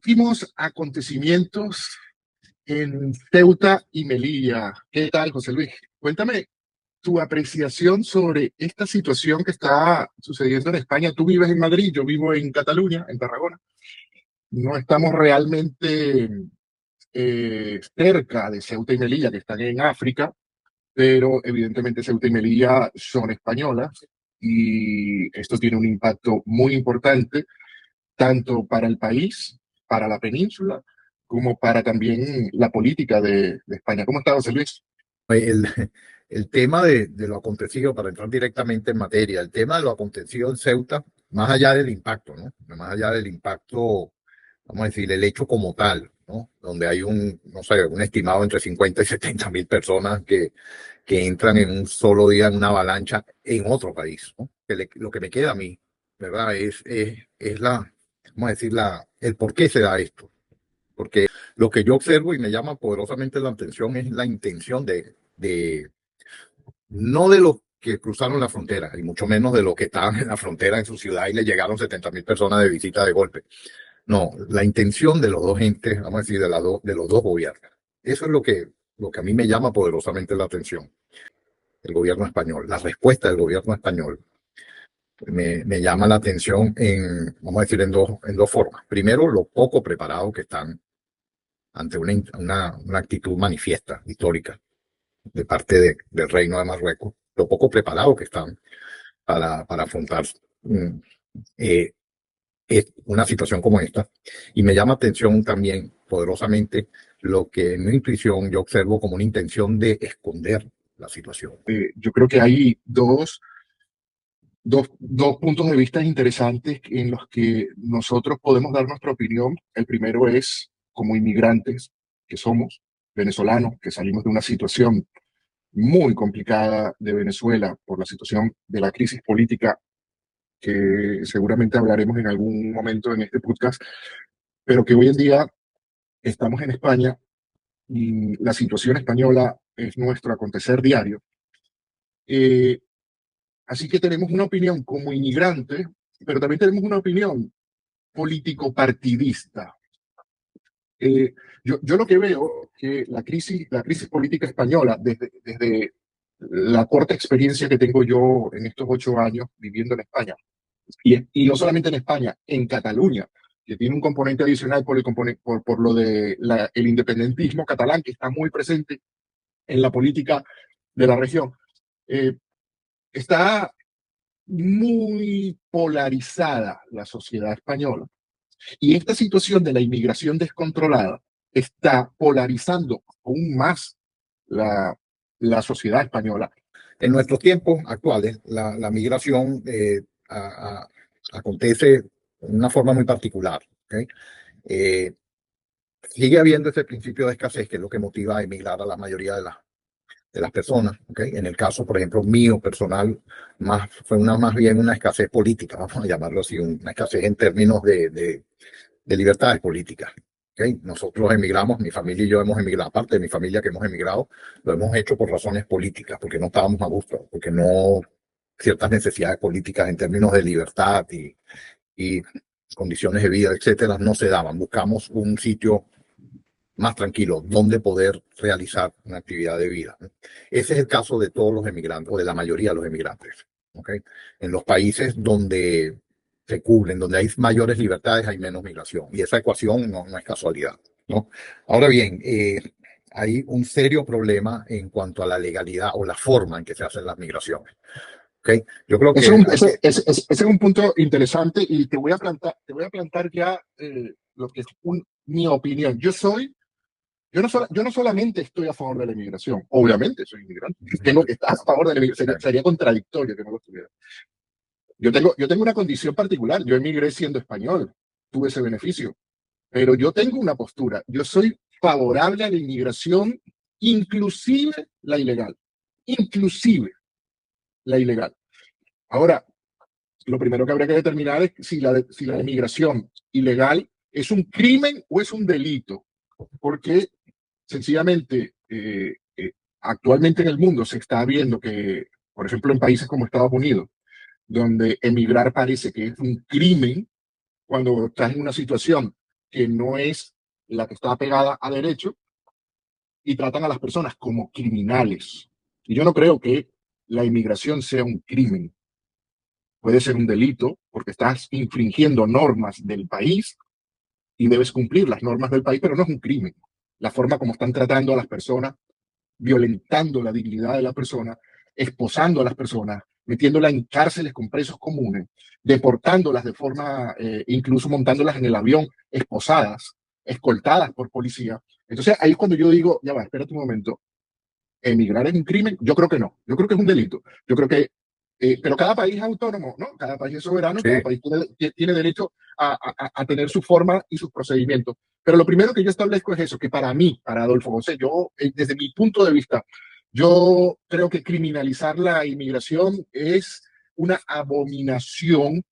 últimos acontecimientos en Ceuta y Melilla. ¿Qué tal, José Luis? Cuéntame tu apreciación sobre esta situación que está sucediendo en España. Tú vives en Madrid, yo vivo en Cataluña, en Tarragona. No estamos realmente cerca de Ceuta y Melilla, que están en África, pero evidentemente Ceuta y Melilla son españolas y esto tiene un impacto muy importante tanto para el país, para la península, como para también la política de España. ¿Cómo está, José Luis? El, el tema de lo acontecido, para entrar directamente en materia, el tema de lo acontecido en Ceuta, más allá del impacto, ¿no? Más allá del impacto, vamos a decir, el hecho como tal, ¿no? Donde hay no sé, un estimado entre 50 y 70 mil personas que entran en un solo día en una avalancha en otro país, ¿no? Lo que me queda a mí, ¿verdad? Es vamos a decir, el por qué se da esto. Porque lo que yo observo y me llama poderosamente la atención es la intención no de los que cruzaron la frontera, y mucho menos de los que estaban en la frontera en su ciudad y le llegaron 70 mil personas de visita de golpe. No, la intención de los dos entes, vamos a decir, de los dos gobiernos. Eso es lo que a mí me llama poderosamente la atención. El gobierno español, la respuesta del gobierno español me llama la atención vamos a decir, en dos formas. Primero, lo poco preparado que están ante una actitud manifiesta, histórica, de parte del Reino de Marruecos, lo poco preparados que están para afrontar mm, eh, una situación como esta. Y me llama atención también poderosamente lo que en mi intuición yo observo como una intención de esconder la situación. Yo creo que hay dos puntos de vista interesantes en los que nosotros podemos dar nuestra opinión. El primero es como inmigrantes que somos, venezolanos, que salimos de una situación muy complicada de Venezuela por la situación de la crisis política que seguramente hablaremos en algún momento en este podcast, pero que hoy en día estamos en España y la situación española es nuestro acontecer diario. Eh, Así que tenemos una opinión como inmigrante, pero también tenemos una opinión político-partidista. Yo lo que veo que la crisis política española, desde la corta experiencia que tengo yo en estos 8 años viviendo en España, y no solamente en España, en Cataluña, que tiene un componente adicional por lo de el independentismo catalán, que está muy presente en la política de la región. Está muy polarizada la sociedad española. Y esta situación de la inmigración descontrolada está polarizando aún más la sociedad española. En nuestros tiempos actuales, la migración acontece de una forma muy particular. ¿Okay? Eh, Sigue habiendo ese principio de escasez que es lo que motiva a emigrar a la mayoría de las personas. ¿Okay? En el caso, por ejemplo, mío personal, fue más bien una escasez política, vamos a llamarlo así, una escasez en términos de libertades políticas. ¿Okay? Nosotros emigramos, mi familia y yo hemos emigrado, aparte de mi familia que hemos emigrado, lo hemos hecho por razones políticas, porque no estábamos a gusto, porque no ciertas necesidades políticas en términos de libertad y condiciones de vida, etcétera, no se daban. Buscamos un sitio más tranquilo donde poder realizar una actividad de vida. Ese es el caso de todos los emigrantes, o de la mayoría de los emigrantes. ¿Okay? En los países donde se cubren, donde hay mayores libertades, hay menos migración. Y esa ecuación no es casualidad, ¿no? Ahora bien, hay un serio problema en cuanto a la legalidad o la forma en que se hacen las migraciones. ¿Okay? Yo creo que Ese es un punto interesante y te voy a plantar ya lo que es mi opinión. Yo no solamente estoy a favor de la inmigración, obviamente soy inmigrante, tengo que estar a favor de la inmigración, sería contradictorio que no lo estuviera. Yo tengo una condición particular, yo emigré siendo español, tuve ese beneficio, pero yo tengo una postura, yo soy favorable a la inmigración, inclusive la ilegal, inclusive la ilegal. Ahora, lo primero que habría que determinar es si la inmigración ilegal es un crimen o es un delito, porque sencillamente actualmente en el mundo se está viendo que, por ejemplo, en países como Estados Unidos, donde emigrar parece que es un crimen, cuando estás en una situación que no es la que está apegada a derecho y tratan a las personas como criminales. Y yo no creo que la inmigración sea un crimen. Puede ser un delito porque estás infringiendo normas del país y debes cumplir las normas del país, pero no es un crimen. La forma como están tratando a las personas, violentando la dignidad de la persona, esposando a las personas, metiéndolas en cárceles con presos comunes, deportándolas de forma, incluso montándolas en el avión, esposadas, escoltadas por policía. Entonces ahí es cuando yo digo, ya va, espérate un momento, ¿emigrar es un crimen? Yo creo que no, yo creo que es un delito. Yo creo que, pero cada país es autónomo, ¿no? Cada país es soberano, Sí. cada país tiene derecho a tener su forma y sus procedimientos. Pero lo primero que yo establezco es eso, que para mí, para Adolfo José, yo, desde mi punto de vista, yo creo que criminalizar la inmigración es una abominación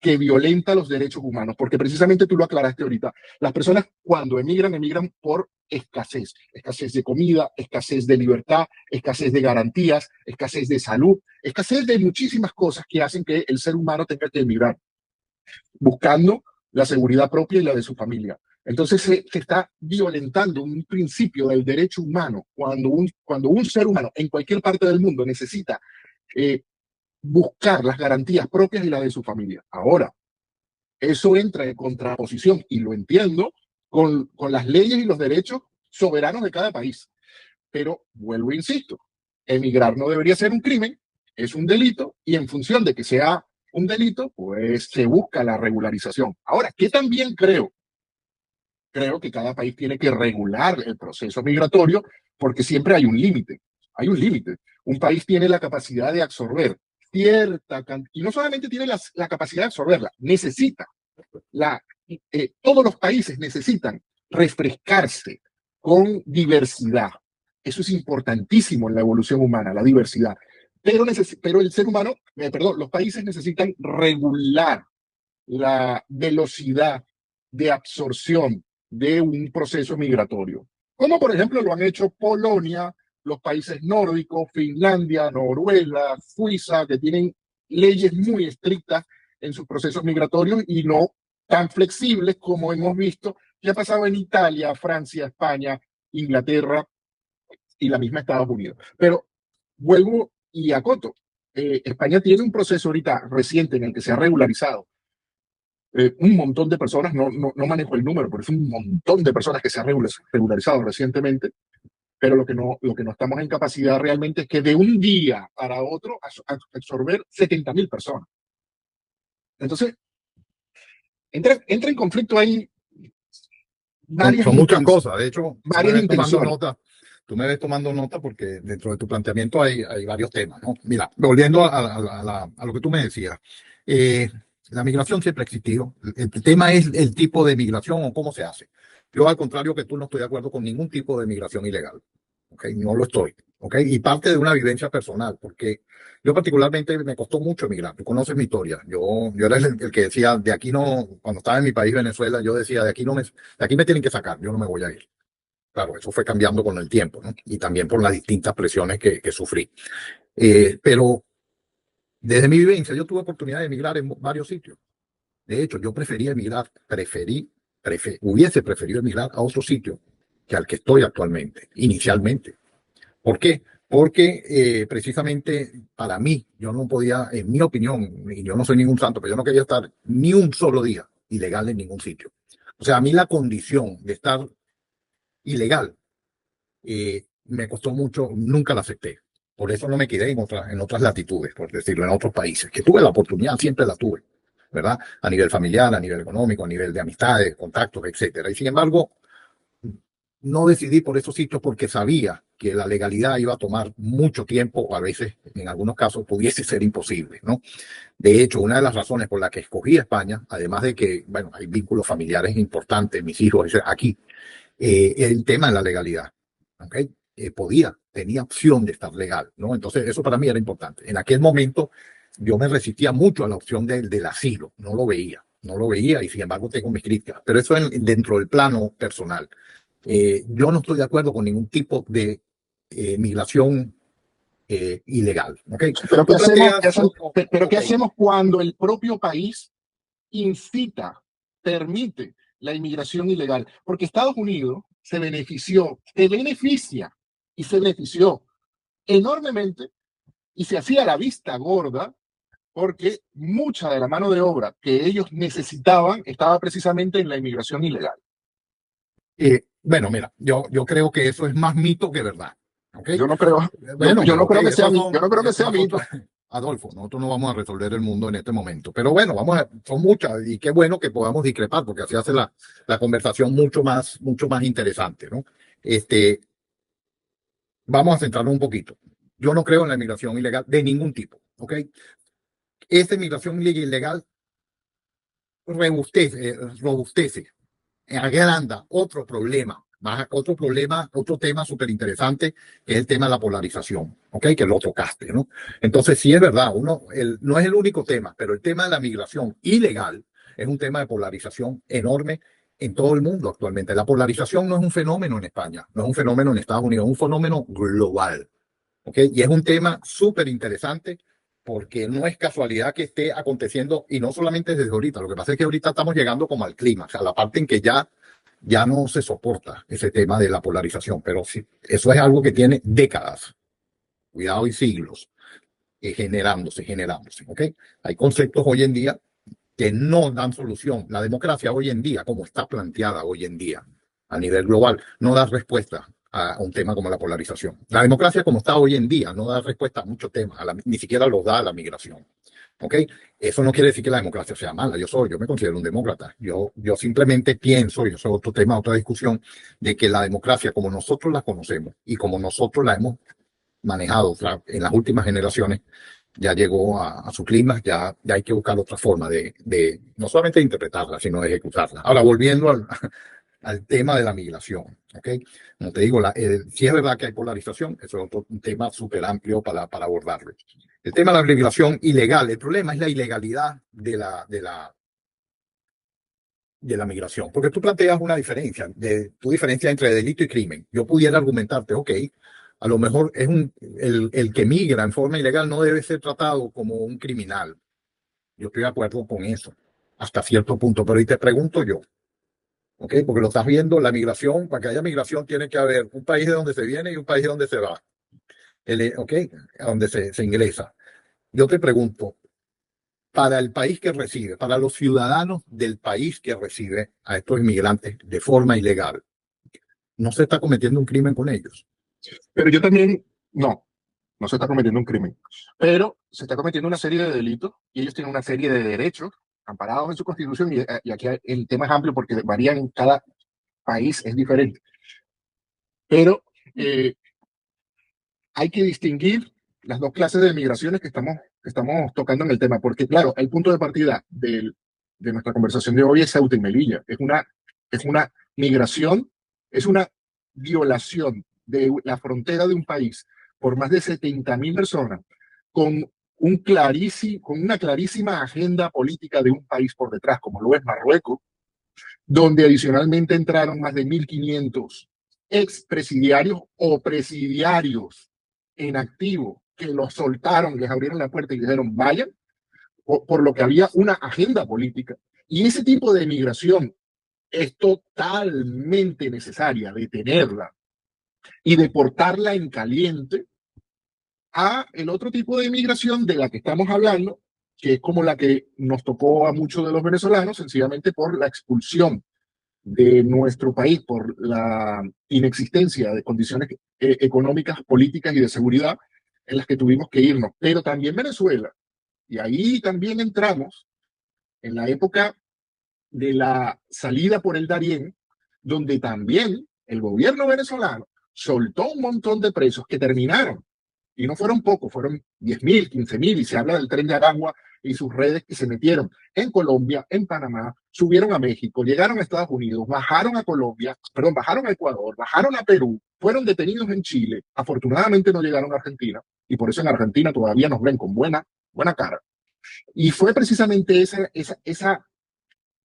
que violenta los derechos humanos, porque precisamente tú lo aclaraste ahorita. Las personas cuando emigran, emigran por escasez, escasez de comida, escasez de libertad, escasez de garantías, escasez de salud, escasez de muchísimas cosas que hacen que el ser humano tenga que emigrar, buscando la seguridad propia y la de su familia. Entonces se está violentando un principio del derecho humano cuando un ser humano en cualquier parte del mundo necesita buscar las garantías propias y las de su familia. Ahora, eso entra en contraposición, y lo entiendo, con las leyes y los derechos soberanos de cada país. Pero vuelvo e insisto, emigrar no debería ser un crimen, es un delito, y en función de que sea un delito, pues se busca la regularización. Ahora, ¿qué también creo? Creo que cada país tiene que regular el proceso migratorio porque siempre hay un límite. Hay un límite. Un país tiene la capacidad de absorber cierta cantidad, y no solamente tiene la capacidad de absorberla, necesita. Todos los países necesitan refrescarse con diversidad. Eso es importantísimo en la evolución humana, la diversidad. Pero el ser humano, perdón, los países necesitan regular la velocidad de absorción de un proceso migratorio, como por ejemplo lo han hecho Polonia, los países nórdicos, Finlandia, Noruega, Suiza, que tienen leyes muy estrictas en sus procesos migratorios y no tan flexibles como hemos visto que ha pasado en Italia, Francia, España, Inglaterra y la misma Estados Unidos. Pero vuelvo y acoto. España tiene un proceso ahorita reciente en el que se ha regularizado un montón de personas, no manejo el número, pero es un montón de personas que se han regularizado recientemente, pero lo que no estamos en capacidad realmente es que de un día para otro absorber 70.000 personas. Entonces, entra en conflicto ahí varias Son muchas intenciones. cosas. De hecho, Varias intenciones. tú me ves tomando nota porque dentro de tu planteamiento hay varios temas, ¿no? Mira, volviendo a lo que tú me decías, eh, la migración siempre ha existido. El tema es el tipo de migración o cómo se hace. Yo, al contrario que tú, no estoy de acuerdo con ningún tipo de migración ilegal. ¿Ok? No lo estoy. ¿Ok? Y parte de una vivencia personal, porque yo particularmente me costó mucho emigrar. Tú conoces mi historia. Yo era el que decía, de aquí no, cuando estaba en mi país, Venezuela, yo decía, de aquí me tienen que sacar, yo no me voy a ir. Claro, eso fue cambiando con el tiempo, ¿no? Y también por las distintas presiones que sufrí. Pero desde mi vivencia, yo tuve oportunidad de emigrar en varios sitios. De hecho, yo prefería emigrar, hubiese preferido emigrar a otro sitio que al que estoy actualmente, inicialmente. ¿Por qué? Porque precisamente para mí, yo no podía, en mi opinión, y yo no soy ningún santo, pero yo no quería estar ni un solo día ilegal en ningún sitio. O sea, a mí la condición de estar ilegal me costó mucho, nunca la acepté. Por eso no me quedé en otras latitudes, por decirlo, en otros países. Que tuve la oportunidad, siempre la tuve, ¿verdad? A nivel familiar, a nivel económico, a nivel de amistades, contactos, etcétera. Y sin embargo, no decidí por esos sitios porque sabía que la legalidad iba a tomar mucho tiempo o a veces, en algunos casos, pudiese ser imposible, ¿no? De hecho, una de las razones por la que escogí España, además de que, bueno, hay vínculos familiares importantes, mis hijos, aquí, el tema de la legalidad, ¿ok? Tenía opción de estar legal, ¿no? Entonces, eso para mí era importante. En aquel momento, yo me resistía mucho a la opción del asilo, no lo veía y sin embargo tengo mis críticas, pero eso dentro del plano personal. Yo no estoy de acuerdo con ningún tipo de migración ilegal. ¿Okay? Pero ¿qué hacemos, pero ¿qué Okay. hacemos cuando el propio país incita, permite la inmigración ilegal, porque Estados Unidos se beneficia y se benefició enormemente y se hacía la vista gorda porque mucha de la mano de obra que ellos necesitaban estaba precisamente en la inmigración ilegal. Bueno, mira, yo creo que eso es más mito que verdad. ¿Okay? Yo no creo, bueno, yo no okay, creo que sea, yo no creo que sea mito. Adolfo, nosotros no vamos a resolver el mundo en este momento, pero bueno, son muchas y qué bueno que podamos discrepar porque así hace la conversación mucho más interesante, ¿no? Vamos a centrarnos un poquito. Yo no creo en la inmigración ilegal de ningún tipo, ¿ok? Esta inmigración ilegal robustece, agranda otro problema, otro tema súper interesante, que es el tema de la polarización, ¿ok? Que lo tocaste, ¿no? Entonces, sí es verdad, no es el único tema, pero el tema de la migración ilegal es un tema de polarización enorme en todo el mundo actualmente. La polarización no es un fenómeno en España, no es un fenómeno en Estados Unidos, es un fenómeno global, ¿ok? Y es un tema súper interesante porque no es casualidad que esté aconteciendo, y no solamente desde ahorita, lo que pasa es que ahorita estamos llegando como al clima, o sea, la parte en que ya no se soporta ese tema de la polarización, pero sí, eso es algo que tiene décadas, cuidado, y siglos, generándose, ¿ok? Hay conceptos hoy en día que no dan solución. La democracia hoy en día, como está planteada hoy en día a nivel global, no da respuesta a un tema como la polarización. La democracia como está hoy en día no da respuesta a muchos temas, ni siquiera los da a la migración. ¿Ok? Eso no quiere decir que la democracia sea mala. Yo me considero un demócrata. Yo simplemente pienso, y eso es otro tema, otra discusión, de que la democracia, como nosotros la conocemos y como nosotros la hemos manejado en las últimas generaciones, ya llegó a su clima, ya hay que buscar otra forma de no solamente de interpretarla, sino de ejecutarla. Ahora, volviendo al tema de la migración, ¿ok? Como te digo, si es verdad que hay polarización, eso es otro tema súper amplio para abordarlo. El tema de la migración ilegal, el problema es la ilegalidad de la migración, porque tú planteas una diferencia, tu diferencia entre delito y crimen. Yo pudiera argumentarte, ok, a lo mejor el que migra en forma ilegal no debe ser tratado como un criminal. Yo estoy de acuerdo con eso, hasta cierto punto, pero y te pregunto yo, ¿ok? Porque lo estás viendo, la migración, para que haya migración tiene que haber un país de donde se viene y un país de donde se va, ¿ok? A donde se ingresa. Yo te pregunto, para el país que recibe, para los ciudadanos del país que recibe a estos inmigrantes de forma ilegal, no se está cometiendo un crimen con ellos. Pero yo también, no se está cometiendo un crimen, pero se está cometiendo una serie de delitos y ellos tienen una serie de derechos amparados en su constitución y aquí el tema es amplio porque varían en cada país, es diferente. Pero hay que distinguir las dos clases de migraciones que estamos tocando en el tema, porque claro, el punto de partida de nuestra conversación de hoy es Ceuta y Melilla, es una migración, es una violación de la frontera de un país por más de 70.000 personas, con con una clarísima agenda política de un país por detrás, como lo es Marruecos, donde adicionalmente entraron más de 1.500 expresidiarios o presidiarios en activo que los soltaron, les abrieron la puerta y dijeron vayan, por lo que había una agenda política. Y ese tipo de migración es totalmente necesaria detenerla y deportarla en caliente a el otro tipo de migración de la que estamos hablando, que es como la que nos tocó a muchos de los venezolanos, sencillamente por la expulsión de nuestro país, por la inexistencia de condiciones económicas, políticas y de seguridad en las que tuvimos que irnos. Pero también Venezuela, y ahí también entramos en la época de la salida por el Darién, donde también el gobierno venezolano soltó un montón de presos que terminaron. Y no fueron pocos, fueron 10.000, 15.000, y se habla del Tren de Aragua y sus redes que se metieron en Colombia, en Panamá, subieron a México, llegaron a Estados Unidos, bajaron a Colombia, perdón, bajaron a Ecuador, bajaron a Perú, fueron detenidos en Chile, afortunadamente no llegaron a Argentina, y por eso en Argentina todavía nos ven con buena cara. Y fue precisamente esa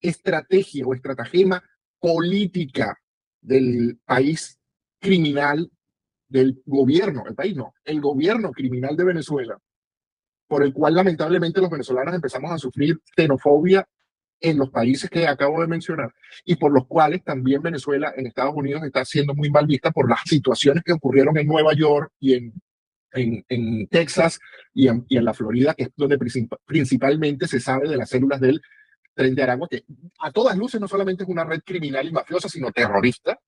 estrategia o estratagema política del país criminal, del gobierno, el país no, el gobierno criminal de Venezuela, por el cual lamentablemente los venezolanos empezamos a sufrir xenofobia en los países que acabo de mencionar y por los cuales también Venezuela en Estados Unidos está siendo muy mal vista por las situaciones que ocurrieron en Nueva York y en Texas y en la Florida, que es donde principalmente se sabe de las células del Tren de Aragua, que a todas luces no solamente es una red criminal y mafiosa, sino terrorista,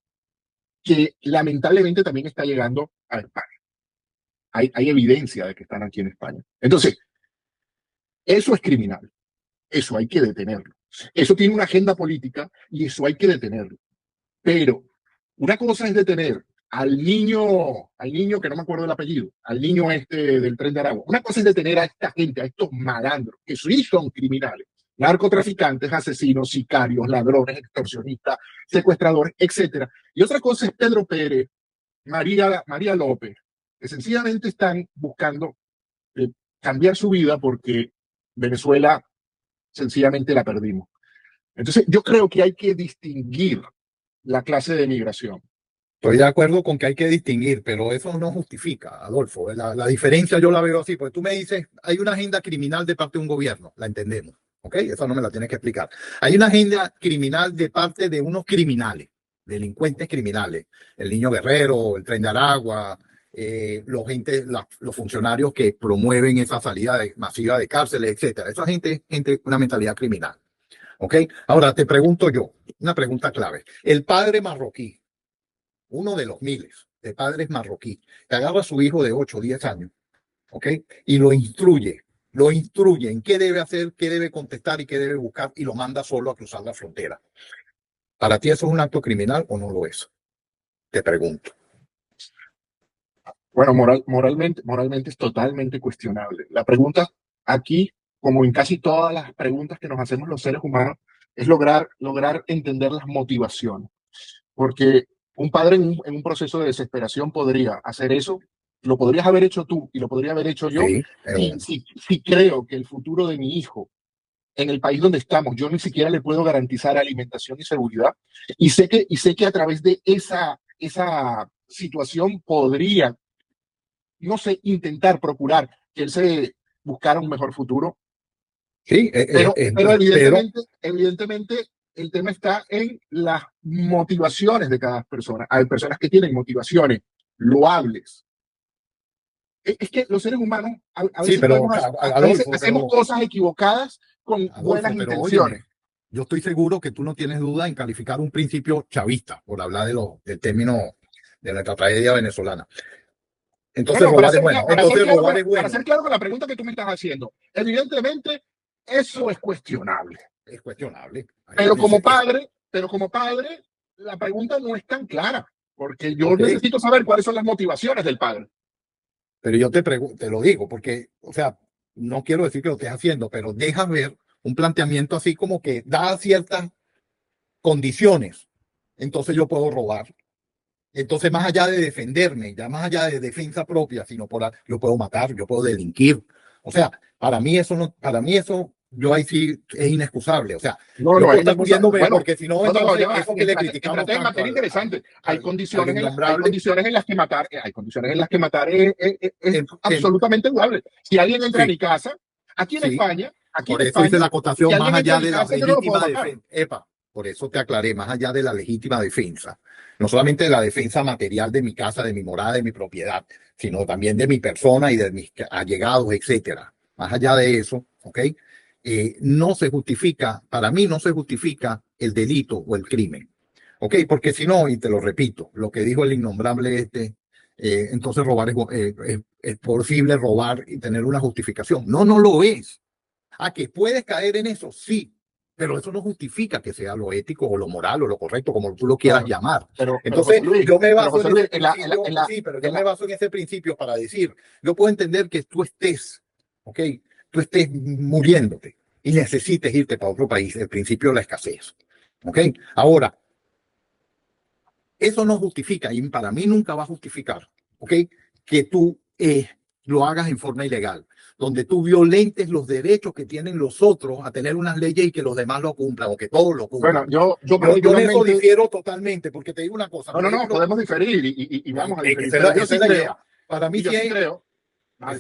que lamentablemente también está llegando a España. Hay evidencia de que están aquí en España. Entonces, eso es criminal. Eso hay que detenerlo. Eso tiene una agenda política y eso hay que detenerlo. Pero una cosa es detener al niño que no me acuerdo del apellido, al niño este del Tren de Aragua. Una cosa es detener a esta gente, a estos malandros, que sí son criminales, narcotraficantes, asesinos, sicarios, ladrones, extorsionistas, secuestradores, etcétera. Y otra cosa es Pedro Pérez, María López, que sencillamente están buscando cambiar su vida porque Venezuela sencillamente la perdimos. Entonces, yo creo que hay que distinguir la clase de migración. Estoy de acuerdo con que hay que distinguir, pero eso no justifica, Adolfo. La diferencia yo la veo así, porque tú me dices, hay una agenda criminal de parte de un gobierno, la entendemos, ¿ok? Eso no me la tienes que explicar. Hay una agenda criminal de parte de unos criminales, delincuentes criminales, el Niño Guerrero, el Tren de Aragua, los funcionarios que promueven esa salida masiva de cárceles, etcétera. Esa gente, una mentalidad criminal, ¿ok? Ahora te pregunto yo, una pregunta clave. El padre marroquí, uno de los miles de padres marroquíes, que agarra a su hijo de 8 o 10 años, ¿ok? Y lo instruye en qué debe hacer, qué debe contestar y qué debe buscar, y lo manda solo a cruzar la frontera. ¿Para ti eso es un acto criminal o no lo es? Te pregunto. Bueno, moralmente es totalmente cuestionable. La pregunta aquí, como en casi todas las preguntas que nos hacemos los seres humanos, es lograr entender las motivaciones. Porque un padre en un proceso de desesperación podría hacer eso, lo podrías haber hecho tú y lo podría haber hecho yo, Sí, si creo que el futuro de mi hijo en el país donde estamos, yo ni siquiera le puedo garantizar alimentación y seguridad, y sé que a través de esa situación podría, no sé, intentar procurar que él se buscara un mejor futuro, sí, pero evidentemente el tema está en las motivaciones de cada persona. Hay personas que tienen motivaciones loables. Es que los seres humanos a sí, veces, pero a veces Adolfo, hacemos cosas equivocadas con buenas intenciones. óyeme, yo estoy seguro que tú no tienes duda en calificar un principio chavista, por hablar del término de nuestra tragedia venezolana. Entonces Para robar es ser, bueno. para ser Entonces claro, robar es para bueno. ser claro con la pregunta que tú me estás haciendo, evidentemente eso es cuestionable. Es cuestionable. Pero como padre, la pregunta no es tan clara, porque yo Ok, necesito saber cuáles son las motivaciones del padre. pero yo te lo digo, porque, o sea, no quiero decir que lo estés haciendo, pero dejas ver un planteamiento así como que da ciertas condiciones, entonces yo puedo robar. Entonces, más allá de defenderme, ya más allá de defensa propia, yo puedo matar, yo puedo delinquir. O sea, para mí eso, yo ahí sí es inexcusable. O sea, No, yo no, puedo es estar inexcusable. muriéndome Bueno, porque si no, no, entonces ya va. eso que le criticamos Entrate en tanto materia interesante. Hay al condiciones, hay innombrable, condiciones en las que matar, es en, en, absolutamente loable. Si alguien entra a sí, mi casa, aquí en sí, España, aquí en por eso hice España, la si acotación más alguien entra allá a mi de la casa, yo no lo puedo legítima matar. defensa. Epa, por eso te aclaré, más allá de la legítima defensa. No solamente de la defensa material de mi casa, de mi morada, de mi propiedad, sino también de mi persona y de mis allegados, etcétera. Más allá de eso, ¿ok? No se justifica, para mí no se justifica el delito o el crimen. ¿Ok? Porque si no, y te lo repito, lo que dijo el innombrable entonces robar es posible robar y tener una justificación. No, no lo es. ¿A que puedes caer en eso? Sí, pero eso no justifica que sea lo ético o lo moral o lo correcto, como tú lo quieras Claro, llamar. pero Entonces, José Luis, yo me baso en ese en la, en la, principio, en la, sí, pero yo en me la- baso en ese principio para decir, yo puedo entender que tú estés, ¿ok? Tú estés muriéndote y necesites irte para otro país, el principio de la escasez, ¿ok? Ahora, eso no justifica, y para mí nunca va a justificar, ¿ok? Que tú lo hagas en forma ilegal, donde tú violentes los derechos que tienen los otros a tener unas leyes y que los demás lo cumplan, o que todos lo bueno, cumplan. yo Yo en eso particularmente, difiero totalmente, porque te digo una cosa, por no, ejemplo, podemos diferir y vamos a diferir, pero yo esa sí es la creo, idea. Para mí y yo sí sí es, creo,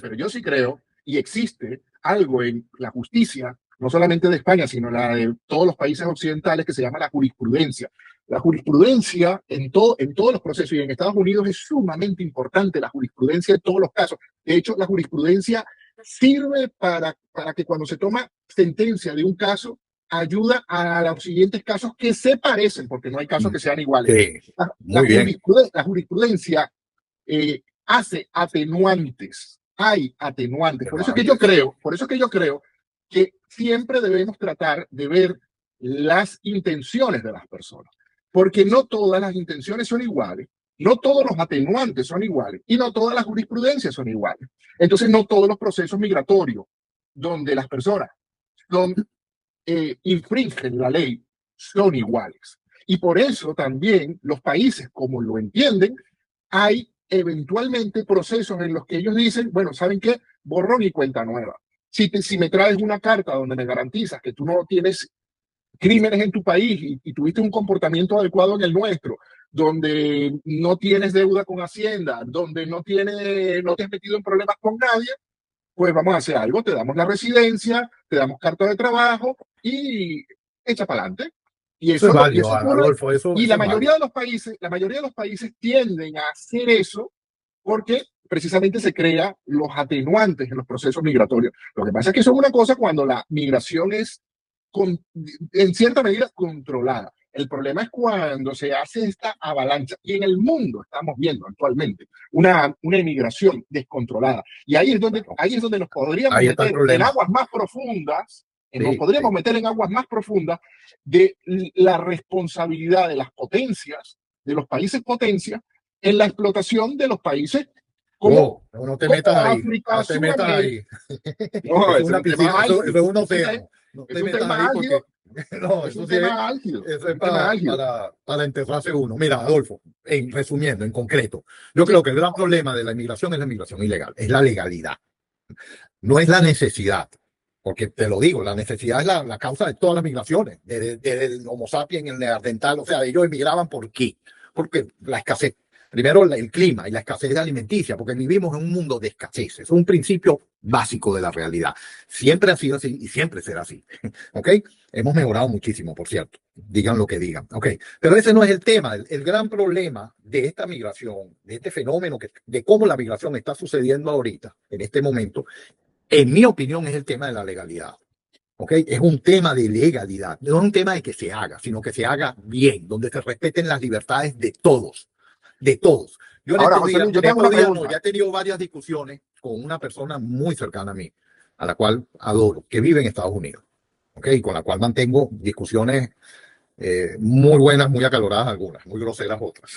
pero yo sí creo, y existe algo en la justicia no solamente de España, sino la de todos los países occidentales, que se llama la jurisprudencia. La jurisprudencia en todos los procesos, y en Estados Unidos es sumamente importante la jurisprudencia en todos los casos. De hecho, la jurisprudencia sirve para que cuando se toma sentencia de un caso, ayuda a los siguientes casos que se parecen, porque no hay casos que sean iguales. Sí, muy bien. La jurisprudencia hace atenuantes, hay atenuantes. Por eso es que yo creo que siempre debemos tratar de ver las intenciones de las personas, porque no todas las intenciones son iguales, no todos los atenuantes son iguales y no todas las jurisprudencias son iguales. Entonces, no todos los procesos migratorios donde las personas son, infringen la ley son iguales. Y por eso también los países, como lo entienden, hay eventualmente procesos en los que ellos dicen, bueno, ¿saben qué? Borrón y cuenta nueva. Si me traes una carta donde me garantizas que tú no tienes crímenes en tu país y tuviste un comportamiento adecuado en el nuestro, donde no tienes deuda con Hacienda, donde no te has metido en problemas con nadie, pues vamos a hacer algo, te damos la residencia, te damos carta de trabajo y echa para adelante. Y Eso es válido, Adolfo, y la mayoría válido. la mayoría de los países tienden a hacer eso porque precisamente se crean los atenuantes en los procesos migratorios. Lo que pasa es que eso es una cosa cuando la migración es en cierta medida controlada. El problema es cuando se hace esta avalancha, y en el mundo estamos viendo actualmente una inmigración descontrolada. Y ahí es donde nos podríamos meter en aguas más profundas, nos podríamos meter en aguas más profundas de la responsabilidad de las potencias, de los países potencias, en la explotación de los países como, no te metas ahí, África, no te metas ahí. No, es una piscina, eso es un océano. No te metas ahí porque no, es un tema álgido. Eso es para enterrarse uno. Mira, Adolfo, resumiendo, en concreto, yo creo que el gran problema de la inmigración es la inmigración ilegal, es la legalidad, no es la necesidad. Porque te lo digo, la necesidad es la causa de todas las migraciones, desde el Homo sapiens, el neandertal, o sea, ellos emigraban ¿por qué? Porque la escasez. Primero, el clima y la escasez de alimenticia, porque vivimos en un mundo de escasez. Es un principio básico de la realidad. Siempre ha sido así y siempre será así. ¿Ok? Hemos mejorado muchísimo, por cierto. Digan lo que digan. ¿Ok? Pero ese no es el tema. El gran problema de esta migración, de este fenómeno, de cómo la migración está sucediendo ahorita, en este momento, en mi opinión, es el tema de la legalidad. ¿Ok? Es un tema de legalidad. No es un tema de que se haga, sino que se haga bien, donde se respeten las libertades de todos. De todos. Yo ya he tenido varias discusiones con una persona muy cercana a mí, a la cual adoro, que vive en Estados Unidos, ¿okay? Con la cual mantengo discusiones muy buenas, muy acaloradas algunas, muy groseras otras.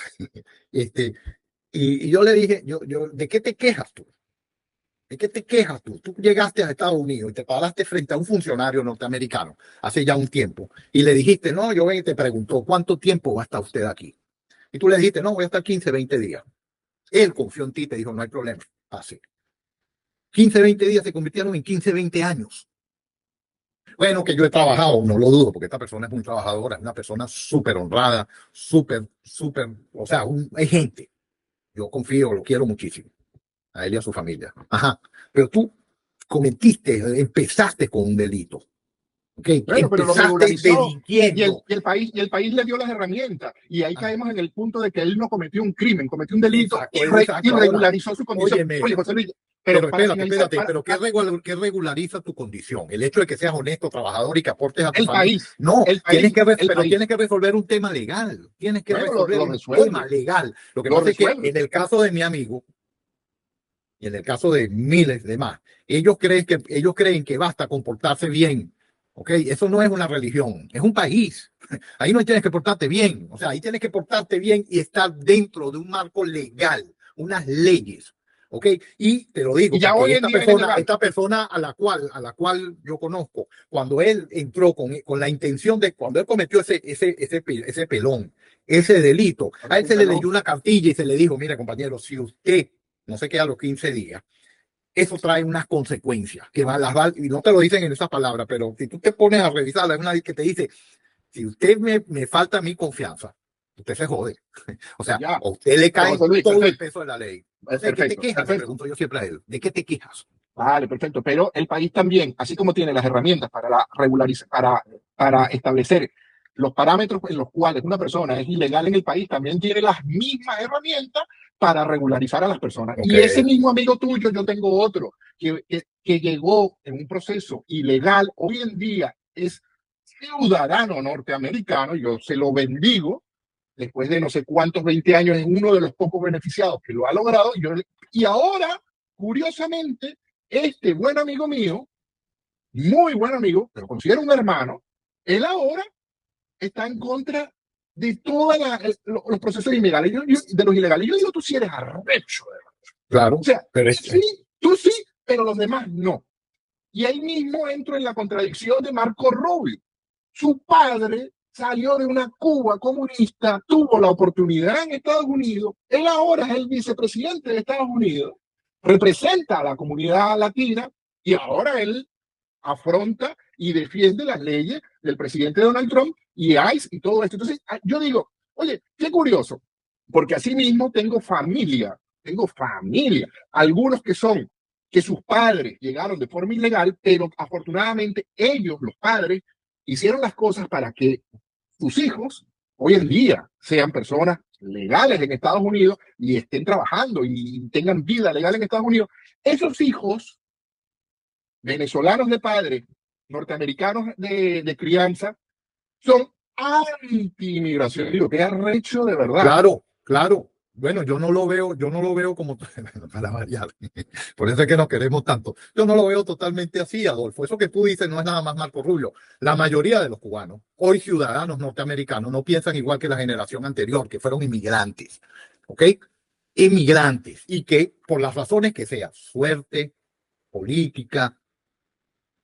Y yo le dije, ¿de qué te quejas tú? ¿De qué te quejas tú? Tú llegaste a Estados Unidos y te paraste frente a un funcionario norteamericano hace ya un tiempo y le dijiste, no, te preguntó, ¿cuánto tiempo va a estar usted aquí? Y tú le dijiste, no, voy a estar 15, 20 días. Él confió en ti y te dijo, no hay problema, así. 15, 20 días se convirtieron en 15, 20 años. Bueno, que yo he trabajado, no lo dudo, porque esta persona es muy trabajadora, es una persona súper honrada, súper, o sea, es gente. Yo confío, lo quiero muchísimo, a él y a su familia. Ajá, pero tú empezaste con un delito. Okay. Bueno, pero lo regularizó y el país le dio las herramientas y ahí caemos en el punto de que él no cometió un crimen, cometió un delito y regularizó su condición. Oye, José Luis, pero espérate, pero ¿qué regulariza tu condición? El hecho de que seas honesto, trabajador y que aportes a tu familia. No, tienes que resolver un tema legal. Tienes que resolver un tema legal. Lo que pasa es que en el caso de mi amigo y en el caso de miles de más, ellos creen que basta comportarse bien. ¿Ok? Eso no es una religión, es un país. Ahí no tienes que portarte bien. O sea, ahí tienes que portarte bien y estar dentro de un marco legal, unas leyes. ¿Ok? Y te lo digo, ya hoy esta persona a la cual yo conozco, cuando él entró con la intención de, cuando él cometió ese pelón, ese delito, a él se le leyó una cartilla y se le dijo, mire compañero, si usted no se queda a los 15 días, eso trae unas consecuencias que y no te lo dicen en esas palabras, pero si tú te pones a revisarla, es una que te dice, si usted me falta mi confianza, usted se jode. O sea, a usted le cae todo el peso de la ley. ¿De qué te quejas? Le pregunto yo siempre a él. ¿De qué te quejas? Vale, perfecto. Pero el país también, así como tiene las herramientas para para establecer los parámetros en los cuales una persona es ilegal en el país, también tiene las mismas herramientas para regularizar a las personas. Ok, Y ese mismo amigo tuyo, yo tengo otro, que llegó en un proceso ilegal, hoy en día es ciudadano norteamericano, yo se lo bendigo, después de no sé cuántos 20 años, es uno de los pocos beneficiados que lo ha logrado. Y ahora, curiosamente, este buen amigo mío, muy buen amigo, que lo considero un hermano, él ahora está en contra de todos los procesos ilegales, de los ilegales. Yo digo, tú sí eres arrecho, ¿verdad? claro, O sea, pero tú sí, pero los demás no. Y ahí mismo entro en la contradicción de Marco Rubio. Su padre salió de una Cuba comunista, tuvo la oportunidad en Estados Unidos, él ahora es el vicepresidente de Estados Unidos, representa a la comunidad latina y ahora él afronta y defiende las leyes del presidente Donald Trump y ICE y todo esto. Entonces, yo digo, oye, qué curioso, porque así mismo tengo familia, algunos que sus padres llegaron de forma ilegal, pero afortunadamente ellos, los padres, hicieron las cosas para que sus hijos hoy en día sean personas legales en Estados Unidos y estén trabajando y tengan vida legal en Estados Unidos. Esos hijos venezolanos de padres, norteamericanos de crianza, son anti-inmigración. Digo, qué arrecho de verdad. claro, claro. Bueno, yo no lo veo como para variar. Por eso es que nos queremos tanto. Yo no lo veo totalmente así, Adolfo. Eso que tú dices no es nada más Marco Rubio. La mayoría de los cubanos, hoy ciudadanos norteamericanos, no piensan igual que la generación anterior, que fueron inmigrantes. ¿Ok? Inmigrantes. Y que por las razones que sea, suerte, política,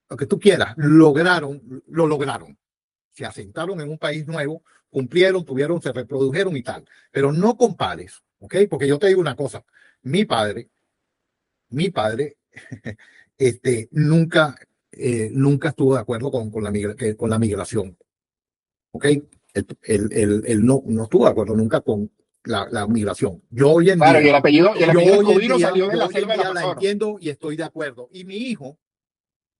lo que tú quieras, lo lograron. Se asentaron en un país nuevo, cumplieron, tuvieron, se reprodujeron y tal. Pero no compares, ¿ok? Porque yo te digo una cosa, mi padre, mi padre, nunca, nunca estuvo de acuerdo con la migración, ¿ok? Él no estuvo de acuerdo nunca con la migración. Yo hoy en Claro, y día, el apellido yo hoy en Escudero día, salió de yo la hoy en selva del día la Amazonas. entiendo y estoy de acuerdo. Y mi hijo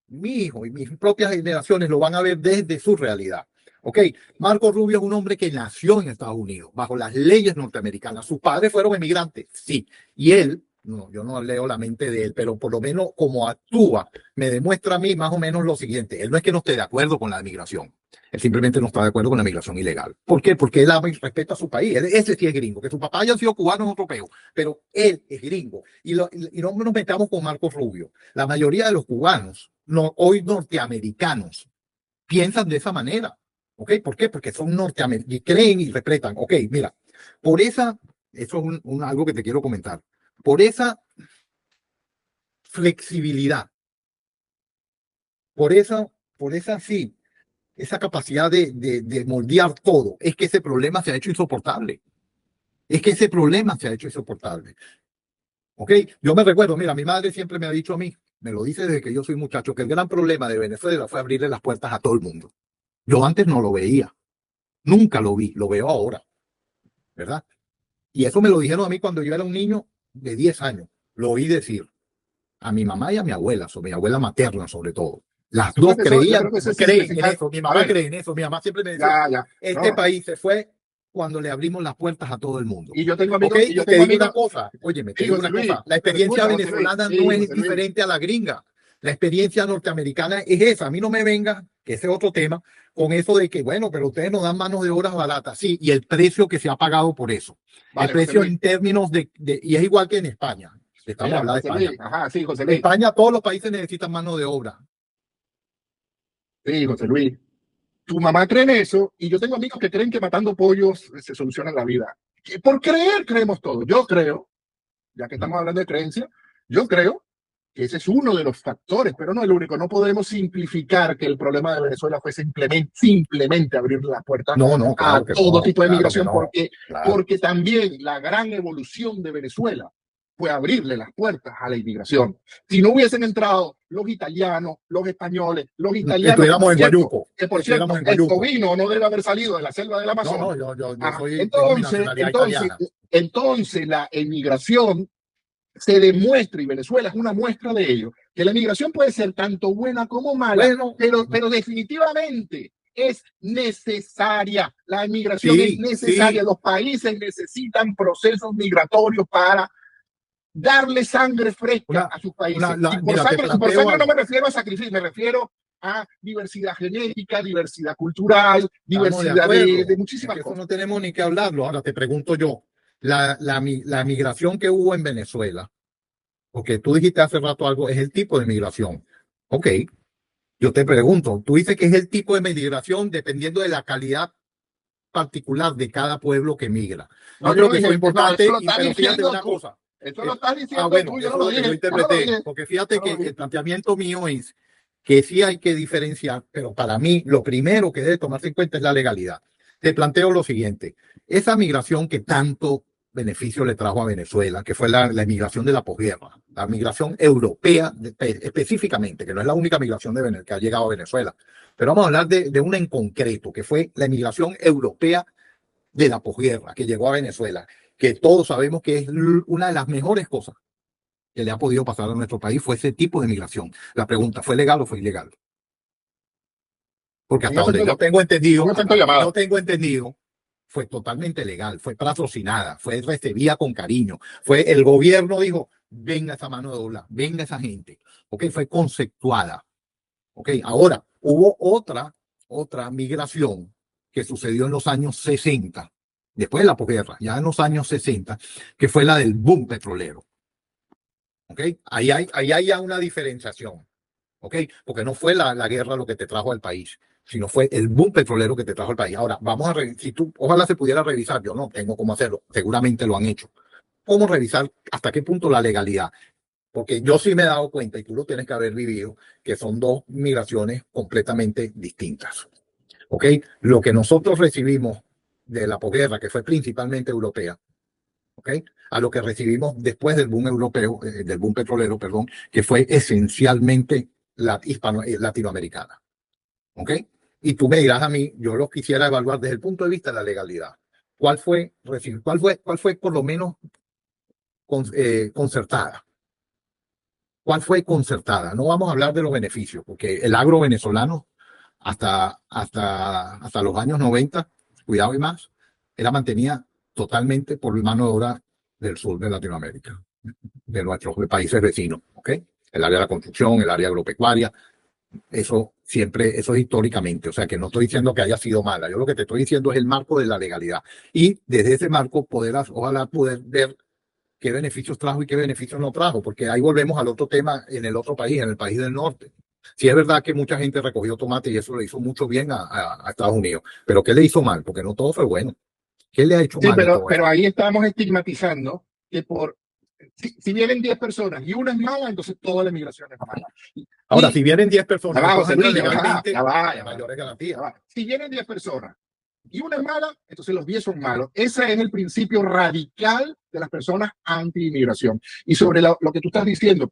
y mis propias generaciones lo van a ver desde su realidad. Ok, Marco Rubio es un hombre que nació en Estados Unidos, bajo las leyes norteamericanas. Sus padres fueron emigrantes, sí. Y él, no, yo no leo la mente de él, pero por lo menos como actúa, me demuestra a mí más o menos lo siguiente. Él no es que no esté de acuerdo con la migración. Él simplemente no está de acuerdo con la migración ilegal. ¿Por qué? Porque él ama y respeta a su país. Ese sí es gringo. Que su papá haya sido cubano es otro peo, pero él es gringo. Y no nos metamos con Marco Rubio. La mayoría de los cubanos, hoy norteamericanos, piensan de esa manera. ¿Ok? ¿Por qué? Porque son norteamericanos y creen y respetan. Ok, mira, por esa, eso es algo que te quiero comentar, por esa flexibilidad, por esa sí, esa capacidad de moldear todo, es que ese problema se ha hecho insoportable. Es que ese problema se ha hecho insoportable. ¿Ok? Yo me recuerdo, mira, mi madre siempre me ha dicho a mí, me lo dice desde que yo soy muchacho, que el gran problema de Venezuela fue abrirle las puertas a todo el mundo. Yo antes no lo veía, nunca lo vi, lo veo ahora, ¿verdad? Y eso me lo dijeron a mí cuando yo era un niño de 10 años. Lo oí decir a mi mamá y a mi abuela, mi abuela materna sobre todo. Las dos Yo creían, creo que eso es creen en simplificar. eso. Mi A mamá ver, cree en eso. Mi mamá siempre me decía, ya. este No. país se fue cuando le abrimos las puertas a todo el mundo. Y yo tengo ¿Ok? amigos, Y te digo una cosa, óyeme, te sí, digo José una Luis, cosa, la pero experiencia escucha, José Luis, venezolana no sí, es José Luis. diferente a la gringa. La experiencia norteamericana es esa. A mí no me venga, que ese es otro tema, con eso de que, bueno, pero ustedes nos dan manos de obras baratas. Sí, y el precio que se ha pagado por eso. El Vale, José precio Luis. en términos y es igual que en España. Estamos Mira, hablando de José España. Luis, ajá, sí, José Luis. España, todos los países necesitan mano de obra. Sí, José Luis. Tu mamá cree en eso y yo tengo amigos que creen que matando pollos se soluciona la vida. Por creer creemos todo. Yo creo, ya que estamos hablando de creencia, yo creo que ese es uno de los factores, pero no el único. No podemos simplificar que el problema de Venezuela fue simplemente abrir las puertas No, no, a claro que todo no, tipo de claro que migración, no, claro. porque también la gran evolución de Venezuela fue abrirle las puertas a la inmigración. Si no hubiesen entrado los italianos, los españoles, los italianos, Estuviéramos en Guayuco, que por estuviéramos cierto, en Guayuco. Escobino no debe haber salido de la selva del No, no, Amazonas. yo Ajá. tengo mi nacionalidad Entonces, italiana. entonces la emigración se demuestra, y Venezuela es una muestra de ello, que la migración puede ser tanto buena como mala, Bueno, pero definitivamente es necesaria. La migración es sí, necesaria. sí. Los países necesitan procesos migratorios para darle sangre fresca Una, a sus países. mira, te Y por planteo sangre no me algo. refiero a sacrificio, me refiero a diversidad genética, diversidad cultural, Estamos de diversidad de acuerdo. Es muchísimas que eso cosas. no tenemos ni que hablarlo. Ahora te pregunto yo, la migración que hubo en Venezuela, porque tú dijiste hace rato algo, es el tipo de migración. Ok, yo te pregunto, tú dices que es el tipo de migración dependiendo de la calidad particular de cada pueblo que migra. No, Yo yo creo no que fue dije, no, eso importante, lo estás pero fíjate diciendo una tú. cosa. Eso lo estás Ah, diciendo bueno, tú, yo eso no es lo lo que yo dije, yo no lo interpreté, dije. porque Yo fíjate no que lo dije. el planteamiento mío es que sí hay que diferenciar, pero para mí lo primero que debe tomarse en cuenta es la legalidad. Te planteo lo siguiente, esa migración que tanto beneficio le trajo a Venezuela, que fue la migración de la posguerra, la migración europea específicamente, que no es la única migración que ha llegado a Venezuela, pero vamos a hablar de una en concreto, que fue la migración europea de la posguerra que llegó a Venezuela, que todos sabemos que es una de las mejores cosas que le ha podido pasar a nuestro país, fue ese tipo de migración. La pregunta, ¿fue legal o fue ilegal? Porque Un hasta donde efecto, yo tengo un entendido, efecto hasta donde yo llamada. tengo entendido, fue totalmente legal, fue patrocinada, fue recibida con cariño, fue el gobierno dijo, venga esa mano de obra, venga esa gente, ¿ok? Fue conceptuada, ¿ok? Ahora, hubo otra migración que sucedió en los años 60, después de la posguerra, ya en los años 60, que fue la del boom petrolero, ¿ok? Ahí hay ya una diferenciación, ¿ok? Porque no fue la guerra lo que te trajo al país, sino fue el boom petrolero que te trajo al país. Ahora, vamos a revisar, si tú, ojalá se pudiera revisar, yo no tengo cómo hacerlo, seguramente lo han hecho. ¿Cómo revisar hasta qué punto la legalidad? Porque yo sí me he dado cuenta, y tú lo tienes que haber vivido, que son dos migraciones completamente distintas, ¿ok? Lo que nosotros recibimos de la posguerra, que fue principalmente europea, ¿ok? A lo que recibimos después del boom europeo, del boom petrolero, perdón, que fue esencialmente latinoamericana, ¿ok? Y tú me dirás a mí, yo lo quisiera evaluar desde el punto de vista de la legalidad. ¿Cuál fue por lo menos concertada? ¿Cuál fue concertada? No vamos a hablar de los beneficios, porque el agro venezolano hasta los años 90, cuidado y más, era mantenida totalmente por mano de obra del sur de Latinoamérica, de nuestros países vecinos, ¿ok? El área de la construcción, el área agropecuaria, eso siempre, eso es históricamente, o sea que no estoy diciendo que haya sido mala, yo lo que te estoy diciendo es el marco de la legalidad y desde ese marco ojalá poder ver qué beneficios trajo y qué beneficios no trajo, porque ahí volvemos al otro tema en el otro país, en el país del norte. Sí es verdad que mucha gente recogió tomate y eso le hizo mucho bien a Estados Unidos, pero ¿qué le hizo mal? Porque no todo fue bueno. ¿Qué le ha hecho Sí, mal en todo pero esto? ahí estamos estigmatizando que si vienen 10 personas y una es mala, entonces toda la migración es mala. Ahora, Y si vienen 10 ya personas y va, todas José entran Luis, ya va, ya legalmente, va, hay ya va, mayores ya garantías. va. Si vienen 10 personas y una es mala, entonces los 10 son malos. Ese es el principio radical de las personas anti-inmigración. Y sobre lo que tú estás diciendo,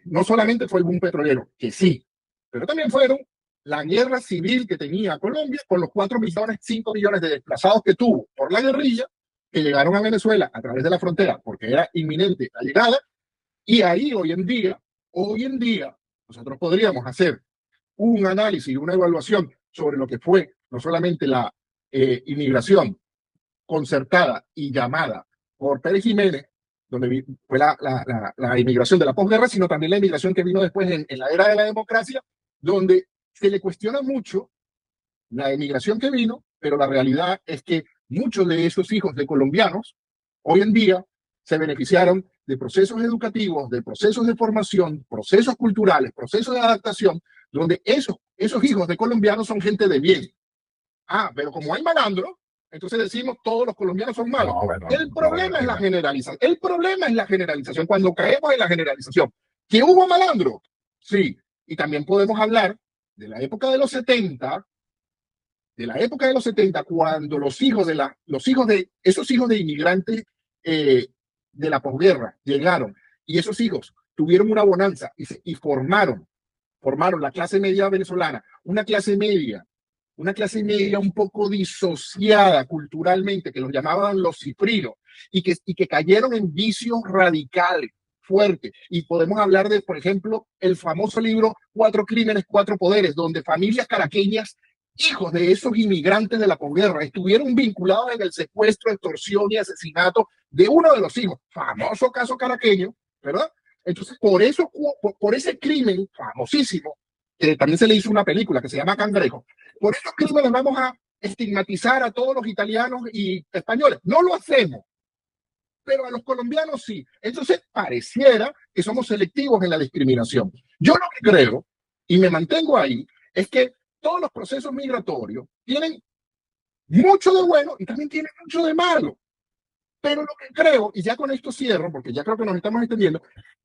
no solamente fue el boom petrolero, que sí, pero también fueron la guerra civil que tenía Colombia con los 4 millones, 5 millones de desplazados que tuvo por la guerrilla, que llegaron a Venezuela a través de la frontera porque era inminente la llegada. Y ahí hoy en día, nosotros podríamos hacer un análisis y una evaluación sobre lo que fue no solamente la inmigración concertada y llamada por Pérez Jiménez, donde fue la inmigración de la posguerra, sino también la inmigración que vino después en la era de la democracia, donde se le cuestiona mucho la inmigración que vino, pero la realidad es que muchos de esos hijos de colombianos hoy en día se beneficiaron de procesos educativos, de procesos de formación, procesos culturales, procesos de adaptación, donde esos hijos de colombianos son gente de bien. Ah, pero como hay malandro, entonces decimos todos los colombianos son malos. No, bueno, El no, bueno, problema es la mira. generalización. El problema es la generalización. Cuando caemos en la generalización, ¿que hubo malandro? Sí. Y también podemos hablar de la época de los 70, cuando esos hijos de inmigrantes de la posguerra llegaron y esos hijos tuvieron una bonanza y formaron la clase media venezolana, una clase media una clase media un poco disociada culturalmente, que los llamaban los cifrinos, y que cayeron en vicios radicales, fuertes. Y podemos hablar de, por ejemplo, el famoso libro Cuatro Crímenes, Cuatro Poderes, donde familias caraqueñas, hijos de esos inmigrantes de la posguerra, estuvieron vinculados en el secuestro, extorsión y asesinato de uno de los hijos, famoso caso caraqueño, ¿verdad? Entonces, por ese crimen famosísimo, que también se le hizo una película que se llama Cangrejo, por esos crímenes vamos a estigmatizar a todos los italianos y españoles. No lo hacemos, pero a los colombianos sí. Entonces, pareciera que somos selectivos en la discriminación. Yo lo que creo, y me mantengo ahí, es que todos los procesos migratorios tienen mucho de bueno y también tienen mucho de malo. Pero lo que creo, y ya con esto cierro, porque ya creo que nos estamos entendiendo,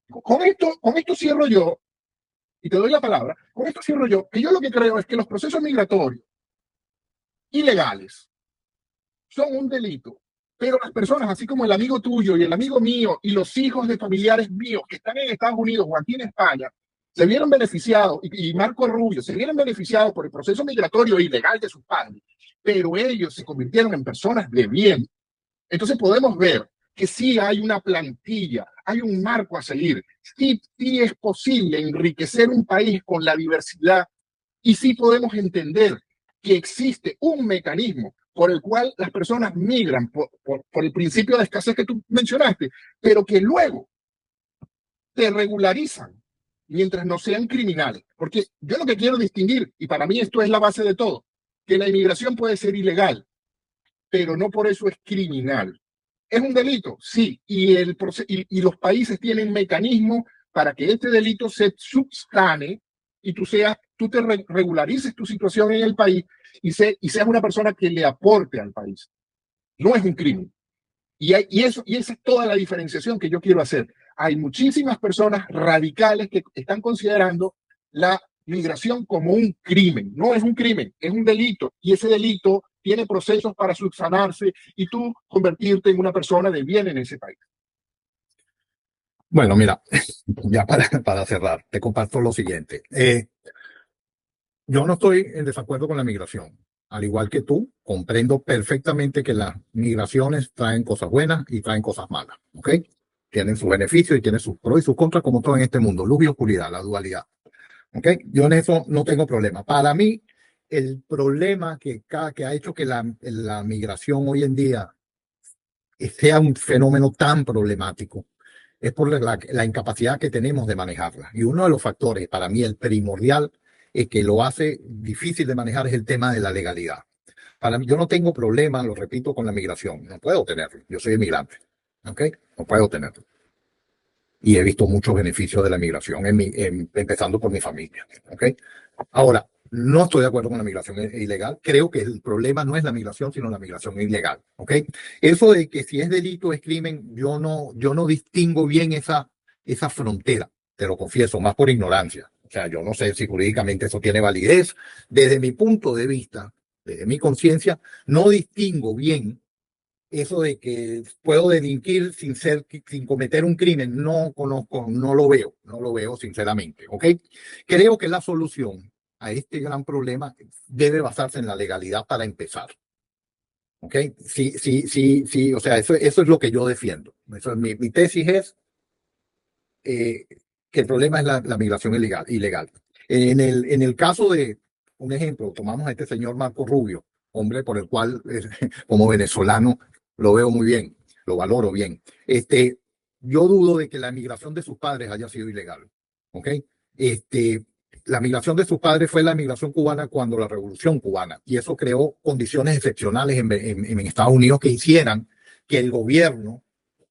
con esto cierro yo, y te doy la palabra, con esto cierro yo, que yo lo que creo es que los procesos migratorios ilegales son un delito, pero las personas, así como el amigo tuyo y el amigo mío y los hijos de familiares míos que están en Estados Unidos o aquí en España, se vieron beneficiados, y Marco Rubio, se vieron beneficiados por el proceso migratorio ilegal de sus padres, pero ellos se convirtieron en personas de bien. Entonces podemos ver que sí hay una plantilla, hay un marco a seguir, sí es posible enriquecer un país con la diversidad y sí podemos entender que existe un mecanismo por el cual las personas migran por el principio de escasez que tú mencionaste, pero que luego se regularizan mientras no sean criminales. Porque yo lo que quiero distinguir, y para mí esto es la base de todo, que la inmigración puede ser ilegal, pero no por eso es criminal. ¿Es un delito? Sí, y los países tienen mecanismos para que este delito se subsane y tú te regularices tu situación en el país y seas una persona que le aporte al país. No es un crimen. Y esa es toda la diferenciación que yo quiero hacer. Hay muchísimas personas radicales que están considerando la migración como un crimen. No es un crimen, es un delito. Y ese delito tiene procesos para subsanarse y tú convertirte en una persona de bien en ese país. Bueno, mira, ya para cerrar, te comparto lo siguiente. Yo no estoy en desacuerdo con la migración. Al igual que tú, comprendo perfectamente que las migraciones traen cosas buenas y traen cosas malas, ¿ok? Tienen sus beneficios y tienen sus pros y sus contras, como todo en este mundo, luz y oscuridad, la dualidad, ¿ok? Yo en eso no tengo problema. Para mí, el problema que ha hecho que la migración hoy en día sea un fenómeno tan problemático es por la incapacidad que tenemos de manejarla. Y uno de los factores, para mí el primordial, que lo hace difícil de manejar es el tema de la legalidad. Para mí, yo no tengo problema, lo repito, con la migración. No puedo tenerlo. Yo soy inmigrante. ¿Ok? No puedo tenerlo. Y he visto muchos beneficios de la migración, empezando por mi familia. ¿Ok? Ahora, no estoy de acuerdo con la migración ilegal. Creo que el problema no es la migración, sino la migración ilegal. ¿Ok? Eso de que si es delito, es crimen, yo no distingo bien esa frontera, te lo confieso, más por ignorancia. O sea, yo no sé si jurídicamente eso tiene validez. Desde mi punto de vista, desde mi conciencia, no distingo bien eso de que puedo delinquir sin cometer un crimen. No conozco, no lo veo sinceramente. ¿Ok? Creo que la solución a este gran problema debe basarse en la legalidad para empezar. ¿Ok? Sí, o sea, eso es lo que yo defiendo. Mi tesis es que el problema es la migración ilegal. En el caso de, un ejemplo, tomamos a este señor Marco Rubio, hombre por el cual, como venezolano, lo veo muy bien, lo valoro bien. Yo dudo de que la migración de sus padres haya sido ilegal. ¿Ok? La migración de sus padres fue la migración cubana cuando la Revolución Cubana, y eso creó condiciones excepcionales en Estados Unidos que hicieran que el gobierno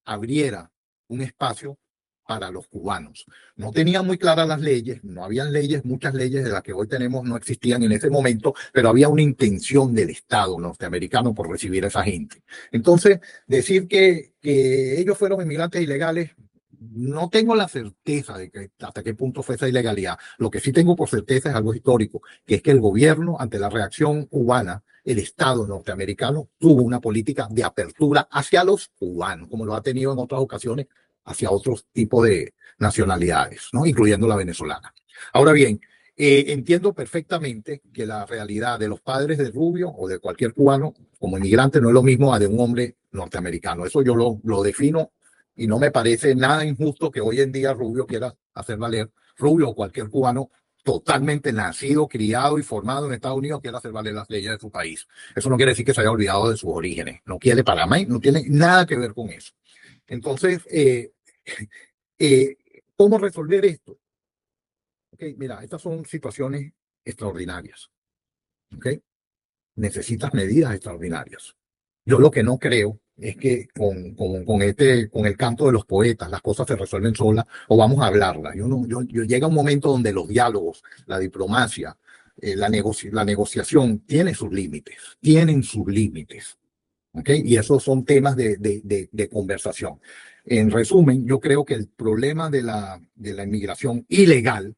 abriera un espacio para los cubanos. No tenían muy claras las leyes, no habían leyes, muchas leyes de las que hoy tenemos no existían en ese momento, pero había una intención del Estado norteamericano por recibir a esa gente. Entonces, decir que ellos fueron inmigrantes ilegales, no tengo la certeza de que hasta qué punto fue esa ilegalidad. Lo que sí tengo por certeza es algo histórico, que es que el gobierno, ante la reacción cubana, el Estado norteamericano tuvo una política de apertura hacia los cubanos, como lo ha tenido en otras ocasiones hacia otros tipos de nacionalidades, ¿no? Incluyendo la venezolana. Ahora bien, Entiendo perfectamente que la realidad de los padres de Rubio o de cualquier cubano como inmigrante no es lo mismo a de un hombre norteamericano. Eso yo lo defino y no me parece nada injusto que hoy en día Rubio quiera hacer valer, Rubio o cualquier cubano totalmente nacido, criado y formado en Estados Unidos quiera hacer valer las leyes de su país. Eso no quiere decir que se haya olvidado de sus orígenes. No quiere para mí, no tiene nada que ver con eso. Entonces, eh, ¿cómo resolver esto? Okay, mira, estas son situaciones extraordinarias. Okay. Necesitas medidas extraordinarias. Yo lo que no creo es que con el canto de los poetas las cosas se resuelven solas o vamos a hablarlas. Yo llega un momento donde los diálogos, la diplomacia, la negociación tienen sus límites. ¿Okay? Y esos son temas de conversación. En resumen, yo creo que el problema de la inmigración ilegal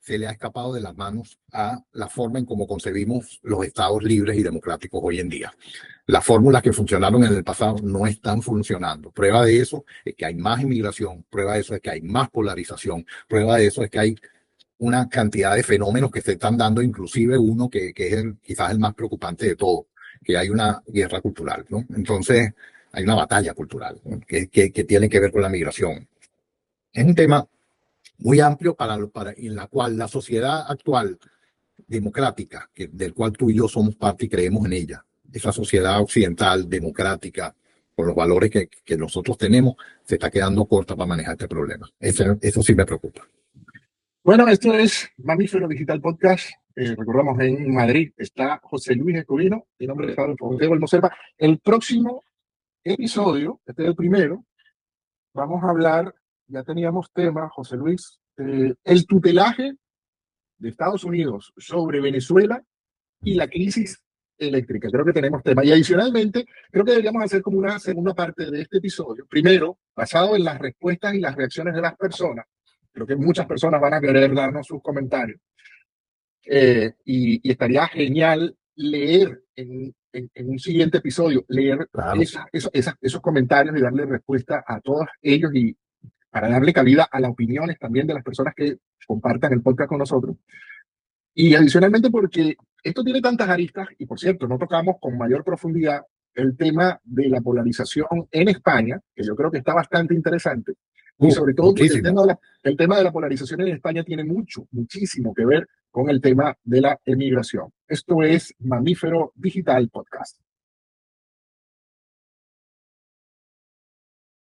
se le ha escapado de las manos a la forma en cómo concebimos los estados libres y democráticos hoy en día. Las fórmulas que funcionaron en el pasado no están funcionando. Prueba de eso es que hay más inmigración, prueba de eso es que hay más polarización, prueba de eso es que hay una cantidad de fenómenos que se están dando, inclusive uno que es quizás el más preocupante de todo, que hay una guerra cultural, ¿no? Entonces, hay una batalla cultural, ¿no? que tiene que ver con la migración. Es un tema muy amplio en la cual la sociedad actual democrática, del cual tú y yo somos parte y creemos en ella, esa sociedad occidental democrática, con los valores que nosotros tenemos, se está quedando corta para manejar este problema. Eso sí me preocupa. Bueno, esto es Mamífero Digital Podcast. Recordamos, en Madrid está José Luis Escobino, mi nombre es Adolfo Almoserva. El próximo episodio, este es el primero, vamos a hablar, ya teníamos tema, José Luis, el tutelaje de Estados Unidos sobre Venezuela y la crisis eléctrica. Creo que tenemos tema. Y adicionalmente, creo que deberíamos hacer como una segunda parte de este episodio. Primero, basado en las respuestas y las reacciones de las personas. Creo que muchas personas van a querer darnos sus comentarios. Y estaría genial leer en un siguiente episodio, leer Claro. esos comentarios y darle respuesta a todos ellos y para darle cabida a las opiniones también de las personas que compartan el podcast con nosotros. Y adicionalmente porque esto tiene tantas aristas, y por cierto, no tocamos con mayor profundidad el tema de la polarización en España, que yo creo que está bastante interesante, y sobre todo porque el tema de la polarización en España tiene muchísimo que ver con el tema de la emigración. Esto es Mamífero Digital Podcast.